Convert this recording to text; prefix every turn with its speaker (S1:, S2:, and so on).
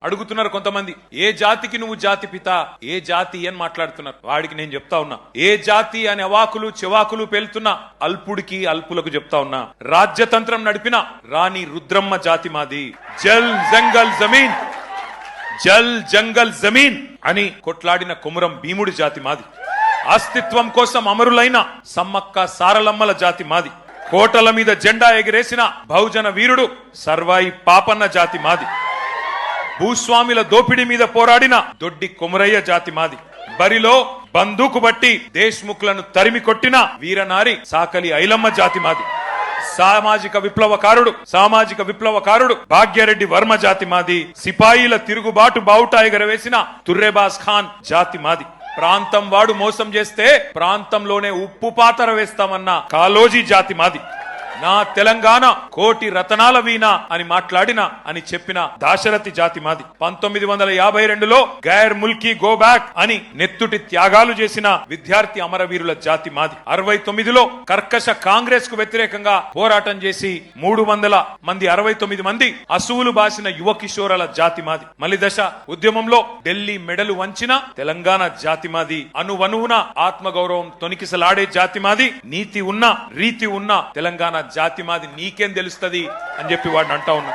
S1: అడుగుతున్నారు కొంతమంది, ఏ జాతికి నువ్వు జాతి పిత, ఏ జాతి అని మాట్లాడుతున్నారు. వాడికి నేను చెప్తా ఉన్నా, ఏ జాతి అని అవాకులు చెవాకులు పేలుతున్నా అల్పుడికి అల్పులకు చెప్తా ఉన్నా, రాజ్యతంత్రం నడిపిన రాణి రుద్రమ్మ జాతి మాది. జల్ జంగల్ జమీన్, జల్ జంగల్ జమీన్ అని కొట్లాడిన కొమురం భీముడి జాతి మాది. అస్తిత్వం కోసం అమరులైన సమ్మక్క సారలమ్మల జాతి మాది. కోటల మీద జెండా ఎగిరేసిన బహుజన వీరుడు సర్వాయి పాపన్న జాతి మాది. భూస్వామిల దోపిడీ మీద పోరాడిన దొడ్డి కొమురయ్య జాతి మాది. బరిలో బందూకు బట్టి దేశ్ముఖ్లను తరిమి కొట్టిన వీరనారి సాకలి ఐలమ్మ జాతి మాది. సామాజిక విప్లవకారుడు భాగ్యరెడ్డి వర్మ జాతి మాది. సిపాయిల తిరుగుబాటు బావుటా ఎగరవేసిన తుర్రేబాస్ ఖాన్ జాతి మాది. ప్రాంతం వాడు మోసం చేస్తే ప్రాంతంలోనే ఉప్పు పాతర వేస్తామన్న కాలోజీ జాతి మాది. నా తెలంగాణ కోటి రతనాల వీణ అని మాట్లాడిన అని చెప్పిన దాశరథి జాతి మాది. 1952లో గైర్ ముల్కీ గో బ్యాక్ అని నెత్తుటి త్యాగాలు చేసిన విద్యార్థి అమరవీరుల జాతి మాది. 69లో కర్కశ కాంగ్రెస్ కు వ్యతిరేకంగా పోరాటం చేసి 300 మంది 69 మంది అసువులు బాసిన యువ కిషోరాల జాతి మాది. మలిదశ ఉద్యమంలో ఢిల్లీ మెడలు వంచిన తెలంగాణ జాతి మాది. అనువనువున ఆత్మగౌరవం తొనికిసలాడే జాతి మాది. నీతి ఉన్న రీతి ఉన్న తెలంగాణ జాతి మాది. నీకేం తెలుస్తుంది అని చెప్పి వాడిని అంటా ఉన్నా.